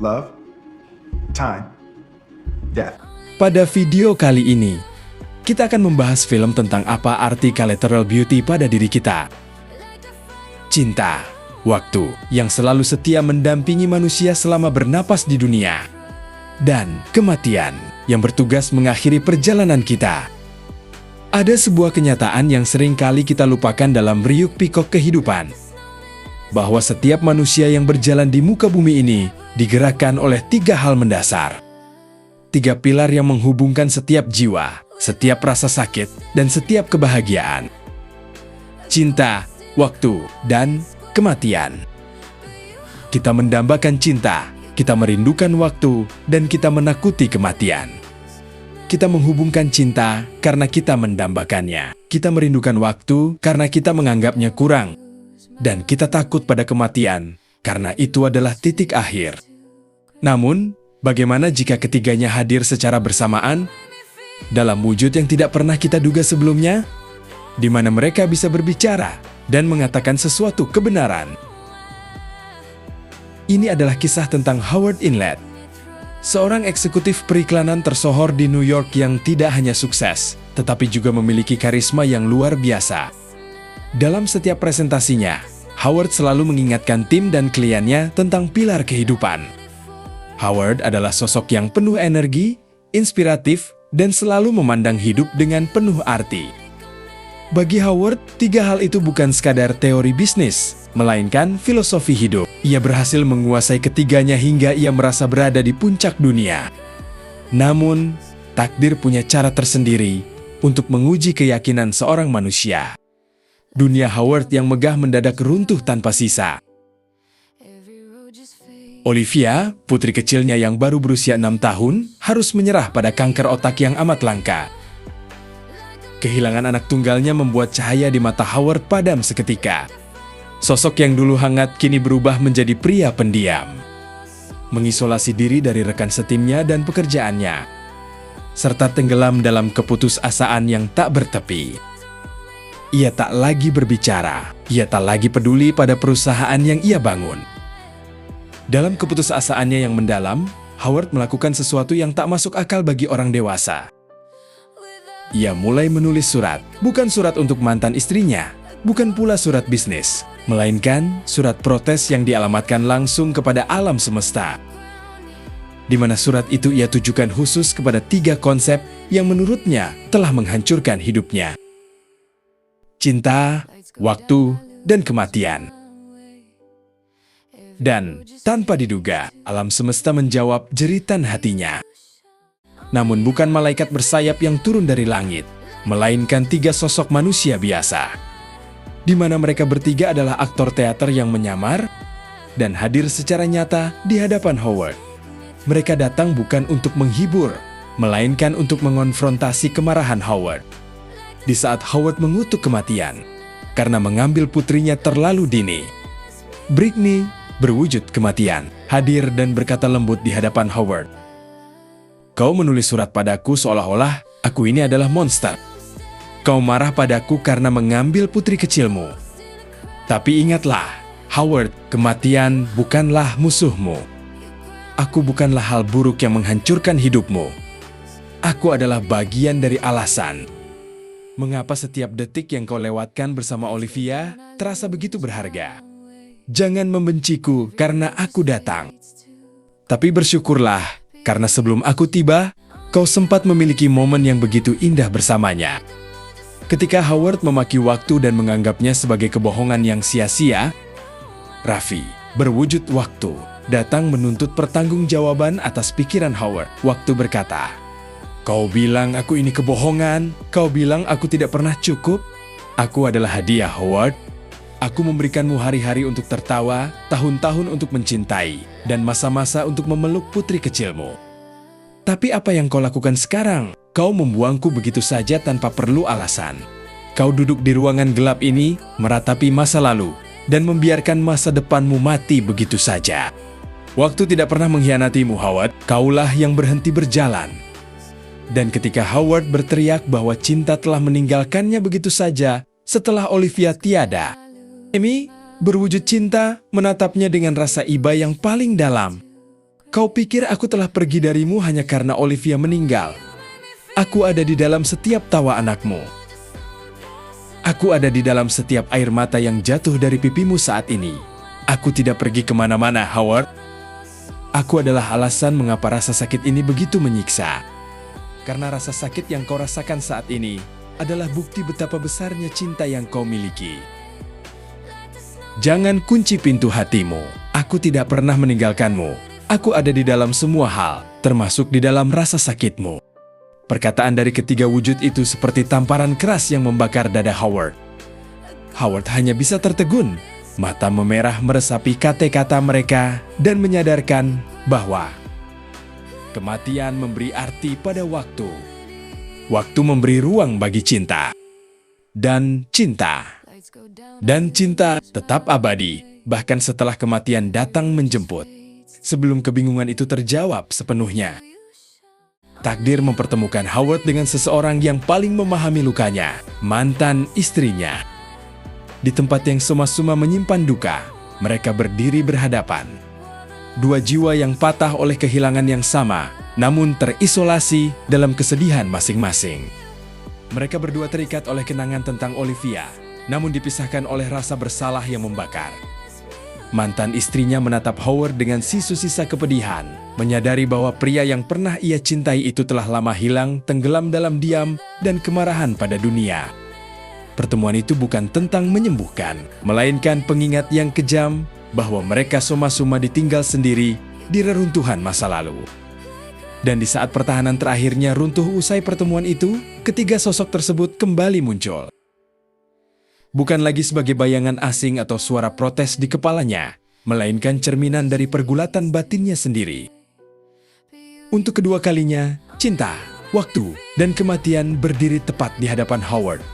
love, time, death. Pada video kali ini, kita akan membahas film tentang apa arti collateral beauty pada diri kita. Cinta, waktu yang selalu setia mendampingi manusia selama bernapas di dunia. Dan kematian yang bertugas mengakhiri perjalanan kita. Ada sebuah kenyataan yang sering kali kita lupakan dalam riuk pikuk kehidupan. Bahwa setiap manusia yang berjalan di muka bumi ini digerakkan oleh 3 hal mendasar. 3 pilar yang menghubungkan setiap jiwa, setiap rasa sakit, dan setiap kebahagiaan. Cinta, waktu, dan kematian. Kita mendambakan cinta, kita merindukan waktu, dan kita menakuti kematian. Kita menghubungkan cinta karena kita mendambakannya. Kita merindukan waktu karena kita menganggapnya kurang. Dan kita takut pada kematian karena itu adalah titik akhir. Namun, bagaimana jika ketiganya hadir secara bersamaan dalam wujud yang tidak pernah kita duga sebelumnya, di mana mereka bisa berbicara dan mengatakan sesuatu kebenaran? Ini adalah kisah tentang Howard Inlet, seorang eksekutif periklanan tersohor di New York yang tidak hanya sukses, tetapi juga memiliki karisma yang luar biasa. Dalam setiap presentasinya, Howard selalu mengingatkan tim dan kliennya tentang pilar kehidupan. Howard adalah sosok yang penuh energi, inspiratif, dan selalu memandang hidup dengan penuh arti. Bagi Howard, 3 hal itu bukan sekadar teori bisnis, melainkan filosofi hidup. Ia berhasil menguasai ketiganya hingga ia merasa berada di puncak dunia. Namun, takdir punya cara tersendiri untuk menguji keyakinan seorang manusia. Dunia Howard yang megah mendadak runtuh tanpa sisa. Olivia, putri kecilnya yang baru berusia 6 tahun, harus menyerah pada kanker otak yang amat langka. Kehilangan anak tunggalnya membuat cahaya di mata Howard padam seketika. Sosok yang dulu hangat kini berubah menjadi pria pendiam. Mengisolasi diri dari rekan setimnya dan pekerjaannya, serta tenggelam dalam keputusasaan yang tak bertepi. Ia tak lagi berbicara, ia tak lagi peduli pada perusahaan yang ia bangun. Dalam keputusasaannya yang mendalam, Howard melakukan sesuatu yang tak masuk akal bagi orang dewasa. Ia mulai menulis surat, bukan surat untuk mantan istrinya, bukan pula surat bisnis, melainkan surat protes yang dialamatkan langsung kepada alam semesta. Di mana surat itu ia tujukan khusus kepada 3 konsep yang menurutnya telah menghancurkan hidupnya. Cinta, waktu, dan kematian. Dan tanpa diduga, alam semesta menjawab jeritan hatinya. Namun bukan malaikat bersayap yang turun dari langit, melainkan 3 sosok manusia biasa. Di mana mereka bertiga adalah aktor teater yang menyamar dan hadir secara nyata di hadapan Howard. Mereka datang bukan untuk menghibur, melainkan untuk mengonfrontasi kemarahan Howard. Di saat Howard mengutuk kematian karena mengambil putrinya terlalu dini, Britney, berwujud kematian, hadir dan berkata lembut di hadapan Howard. Kau menulis surat padaku seolah-olah aku ini adalah monster. Kau marah padaku karena mengambil putri kecilmu. Tapi ingatlah, Howard, kematian bukanlah musuhmu. Aku bukanlah hal buruk yang menghancurkan hidupmu. Aku adalah bagian dari alasan. Mengapa setiap detik yang kau lewatkan bersama Olivia terasa begitu berharga? Jangan membenciku karena aku datang. Tapi bersyukurlah, karena sebelum aku tiba, kau sempat memiliki momen yang begitu indah bersamanya. Ketika Howard memaki waktu dan menganggapnya sebagai kebohongan yang sia-sia, Raffi, berwujud waktu, datang menuntut pertanggungjawaban atas pikiran Howard. Waktu berkata, kau bilang aku ini kebohongan, kau bilang aku tidak pernah cukup. Aku adalah hadiah, Howard. Aku memberikanmu hari-hari untuk tertawa, tahun-tahun untuk mencintai, dan masa-masa untuk memeluk putri kecilmu. Tapi apa yang kau lakukan sekarang? Kau membuangku begitu saja tanpa perlu alasan. Kau duduk di ruangan gelap ini, meratapi masa lalu, dan membiarkan masa depanmu mati begitu saja. Waktu tidak pernah mengkhianatimu, Howard. Kaulah yang berhenti berjalan. Dan ketika Howard berteriak bahwa cinta telah meninggalkannya begitu saja setelah Olivia tiada, Amy, berwujud cinta, menatapnya dengan rasa iba yang paling dalam. Kau pikir aku telah pergi darimu hanya karena Olivia meninggal? Aku ada di dalam setiap tawa anakmu. Aku ada di dalam setiap air mata yang jatuh dari pipimu saat ini. Aku tidak pergi kemana-mana, Howard. Aku adalah alasan mengapa rasa sakit ini begitu menyiksa. Karena rasa sakit yang kau rasakan saat ini adalah bukti betapa besarnya cinta yang kau miliki. Jangan kunci pintu hatimu. Aku tidak pernah meninggalkanmu. Aku ada di dalam semua hal, termasuk di dalam rasa sakitmu. Perkataan dari ketiga wujud itu seperti tamparan keras yang membakar dada Howard. Howard hanya bisa tertegun, mata memerah meresapi kata-kata mereka dan menyadarkan bahwa kematian memberi arti pada waktu. Waktu memberi ruang bagi cinta. Dan cinta tetap abadi, bahkan setelah kematian datang menjemput. Sebelum kebingungan itu terjawab sepenuhnya, takdir mempertemukan Howard dengan seseorang yang paling memahami lukanya, mantan istrinya. Di tempat yang suma-suma menyimpan duka, mereka berdiri berhadapan. Dua jiwa yang patah oleh kehilangan yang sama, namun terisolasi dalam kesedihan masing-masing. Mereka berdua terikat oleh kenangan tentang Olivia, namun dipisahkan oleh rasa bersalah yang membakar. Mantan istrinya menatap Howard dengan sisa-sisa kepedihan, menyadari bahwa pria yang pernah ia cintai itu telah lama hilang, tenggelam dalam diam dan kemarahan pada dunia. Pertemuan itu bukan tentang menyembuhkan, melainkan pengingat yang kejam bahwa mereka suma-suma ditinggal sendiri di reruntuhan masa lalu. Dan di saat pertahanan terakhirnya runtuh usai pertemuan itu, ketiga sosok tersebut kembali muncul. Bukan lagi sebagai bayangan asing atau suara protes di kepalanya, melainkan cerminan dari pergulatan batinnya sendiri. Untuk kedua kalinya, cinta, waktu, dan kematian berdiri tepat di hadapan Howard.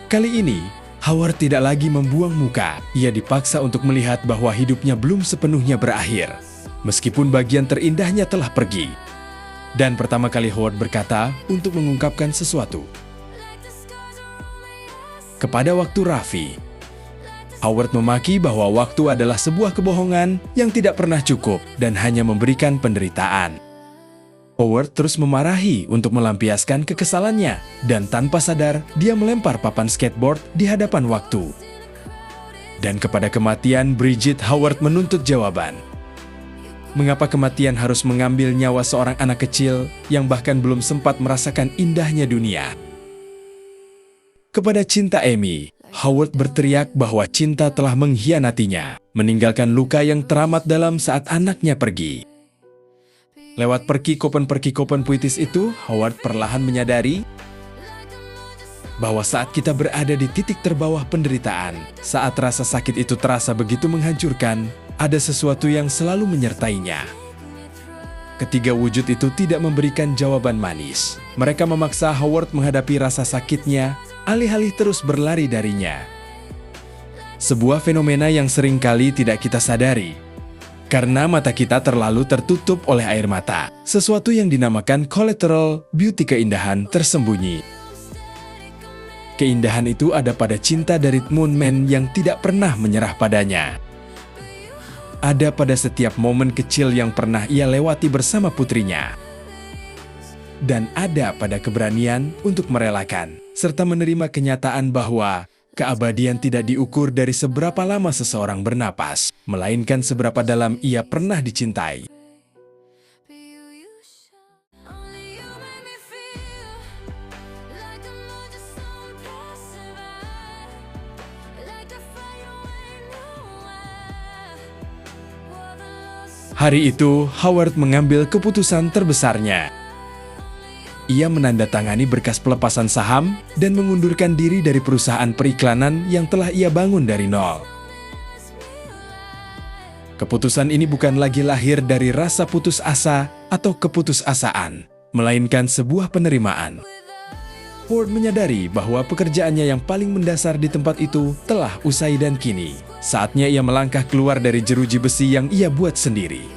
Kali ini, Howard tidak lagi membuang muka. Ia dipaksa untuk melihat bahwa hidupnya belum sepenuhnya berakhir, meskipun bagian terindahnya telah pergi. Dan pertama kali Howard berkata untuk mengungkapkan sesuatu kepada waktu Raffi. Howard memaki bahwa waktu adalah sebuah kebohongan yang tidak pernah cukup dan hanya memberikan penderitaan. Howard terus memarahi untuk melampiaskan kekesalannya, dan tanpa sadar dia melempar papan skateboard di hadapan waktu. Dan kepada kematian, Bridget Howard menuntut jawaban. Mengapa kematian harus mengambil nyawa seorang anak kecil yang bahkan belum sempat merasakan indahnya dunia? Kepada cinta Amy, Howard berteriak bahwa cinta telah mengkhianatinya, meninggalkan luka yang teramat dalam saat anaknya pergi. Lewat perkikopan puitis itu, Howard perlahan menyadari bahwa saat kita berada di titik terbawah penderitaan, saat rasa sakit itu terasa begitu menghancurkan, ada sesuatu yang selalu menyertainya. Ketiga wujud itu tidak memberikan jawaban manis. Mereka memaksa Howard menghadapi rasa sakitnya, alih-alih terus berlari darinya. Sebuah fenomena yang seringkali tidak kita sadari. Karena mata kita terlalu tertutup oleh air mata. Sesuatu yang dinamakan collateral beauty, keindahan tersembunyi. Keindahan itu ada pada cinta dari Moon Man yang tidak pernah menyerah padanya. Ada pada setiap momen kecil yang pernah ia lewati bersama putrinya. Dan ada pada keberanian untuk merelakan, serta menerima kenyataan bahwa keabadian tidak diukur dari seberapa lama seseorang bernapas, melainkan seberapa dalam ia pernah dicintai. Hari itu, Howard mengambil keputusan terbesarnya. Ia menandatangani berkas pelepasan saham dan mengundurkan diri dari perusahaan periklanan yang telah ia bangun dari nol. Keputusan ini bukan lagi lahir dari rasa putus asa atau keputusasaan, melainkan sebuah penerimaan. Howard menyadari bahwa pekerjaannya yang paling mendasar di tempat itu telah usai dan kini saatnya ia melangkah keluar dari jeruji besi yang ia buat sendiri.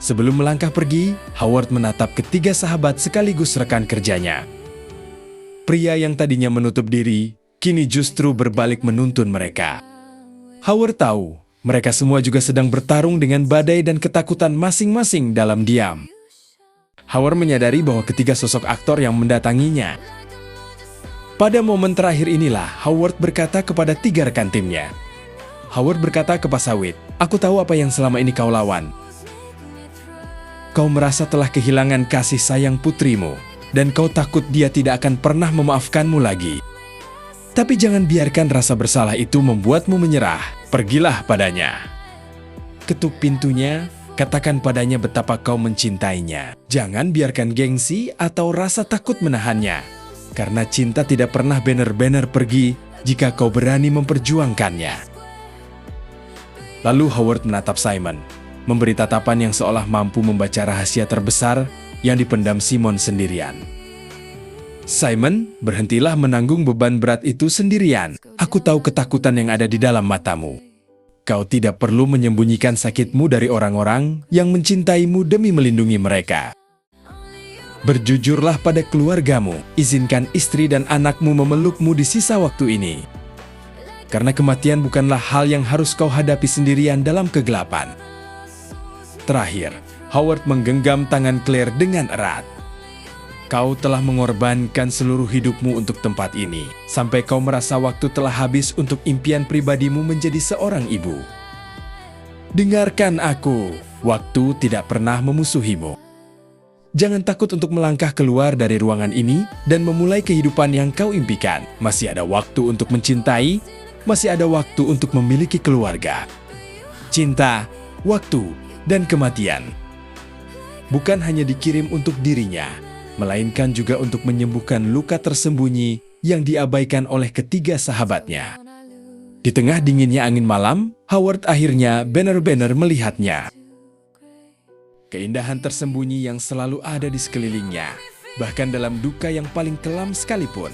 Sebelum melangkah pergi, Howard menatap ketiga sahabat sekaligus rekan kerjanya. Pria yang tadinya menutup diri, kini justru berbalik menuntun mereka. Howard tahu, Mereka semua juga sedang bertarung dengan badai dan ketakutan masing-masing dalam diam. Howard menyadari bahwa ketiga sosok aktor yang mendatanginya. Pada momen terakhir inilah, Howard berkata kepada 3 rekan timnya. Howard berkata ke Pasawit, "Aku tahu apa yang selama ini kau lawan. Kau merasa telah kehilangan kasih sayang putrimu, dan kau takut dia tidak akan pernah memaafkanmu lagi. Tapi jangan biarkan rasa bersalah itu membuatmu menyerah. Pergilah padanya. Ketuk pintunya, katakan padanya betapa kau mencintainya. Jangan biarkan gengsi atau rasa takut menahannya. Karena cinta tidak pernah benar-benar pergi jika kau berani memperjuangkannya." Lalu Howard menatap Simon, memberi tatapan yang seolah mampu membaca rahasia terbesar yang dipendam Simon sendirian. "Simon, berhentilah menanggung beban berat itu sendirian. Aku tahu ketakutan yang ada di dalam matamu. Kau tidak perlu menyembunyikan sakitmu dari orang-orang yang mencintaimu demi melindungi mereka. Berjujurlah pada keluargamu, izinkan istri dan anakmu memelukmu di sisa waktu ini. Karena kematian bukanlah hal yang harus kau hadapi sendirian dalam kegelapan." Terakhir, Howard menggenggam tangan Claire dengan erat. "Kau telah mengorbankan seluruh hidupmu untuk tempat ini, sampai kau merasa waktu telah habis untuk impian pribadimu menjadi seorang ibu. Dengarkan aku, waktu tidak pernah memusuhimu. Jangan takut untuk melangkah keluar dari ruangan ini dan memulai kehidupan yang kau impikan. Masih ada waktu untuk mencintai, masih ada waktu untuk memiliki keluarga. Cinta, waktu, dan kematian bukan hanya dikirim untuk dirinya, melainkan juga untuk menyembuhkan luka tersembunyi yang diabaikan oleh ketiga sahabatnya." Di tengah dinginnya angin malam, Howard akhirnya benar-benar melihatnya. Keindahan tersembunyi yang selalu ada di sekelilingnya, bahkan dalam duka yang paling kelam sekalipun.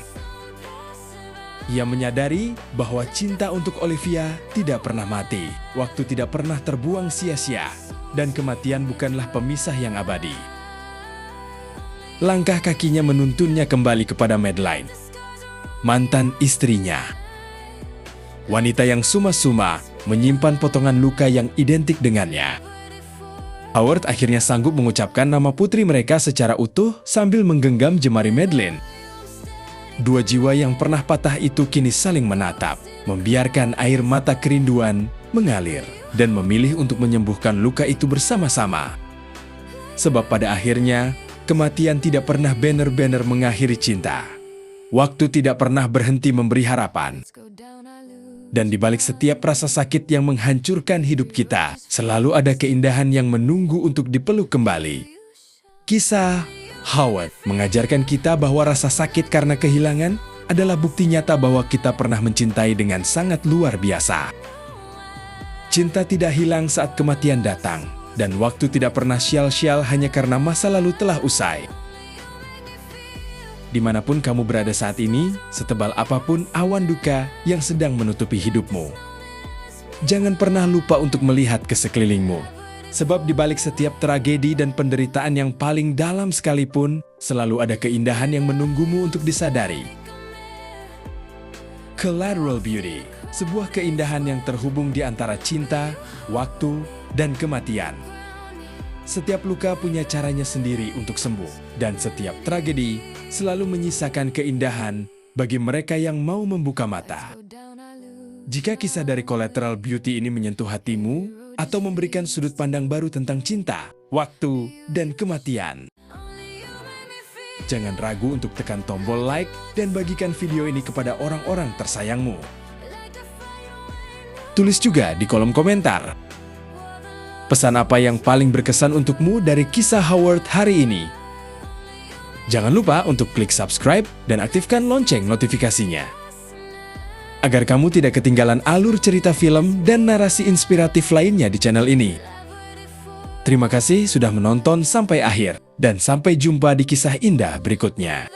Ia menyadari bahwa cinta untuk Olivia tidak pernah mati, waktu tidak pernah terbuang sia-sia, dan kematian bukanlah pemisah yang abadi. Langkah kakinya menuntunnya kembali kepada Madeline, mantan istrinya. Wanita yang suma-suma menyimpan potongan luka yang identik dengannya. Howard akhirnya sanggup mengucapkan nama putri mereka secara utuh sambil menggenggam jemari Madeline. 2 jiwa yang pernah patah itu kini saling menatap, membiarkan air mata kerinduan mengalir, dan memilih untuk menyembuhkan luka itu bersama-sama. Sebab pada akhirnya, kematian tidak pernah benar-benar mengakhiri cinta. Waktu tidak pernah berhenti memberi harapan. Dan di balik setiap rasa sakit yang menghancurkan hidup kita, selalu ada keindahan yang menunggu untuk dipeluk kembali. Kisah Howard mengajarkan kita bahwa rasa sakit karena kehilangan adalah bukti nyata bahwa kita pernah mencintai dengan sangat luar biasa. Cinta tidak hilang saat kematian datang, dan waktu tidak pernah sial-sial hanya karena masa lalu telah usai. Dimanapun kamu berada saat ini, setebal apapun awan duka yang sedang menutupi hidupmu, jangan pernah lupa untuk melihat ke sekelilingmu. Sebab di balik setiap tragedi dan penderitaan yang paling dalam sekalipun, selalu ada keindahan yang menunggumu untuk disadari. Collateral Beauty, sebuah keindahan yang terhubung di antara cinta, waktu, dan kematian. Setiap luka punya caranya sendiri untuk sembuh, dan setiap tragedi selalu menyisakan keindahan bagi mereka yang mau membuka mata. Jika kisah dari Collateral Beauty ini menyentuh hatimu, atau memberikan sudut pandang baru tentang cinta, waktu, dan kematian, jangan ragu untuk tekan tombol like dan bagikan video ini kepada orang-orang tersayangmu. Tulis juga di kolom komentar pesan apa yang paling berkesan untukmu dari kisah Howard hari ini. Jangan lupa untuk klik subscribe dan aktifkan lonceng notifikasinya, agar kamu tidak ketinggalan alur cerita film dan narasi inspiratif lainnya di channel ini. Terima kasih sudah menonton sampai akhir, dan sampai jumpa di kisah indah berikutnya.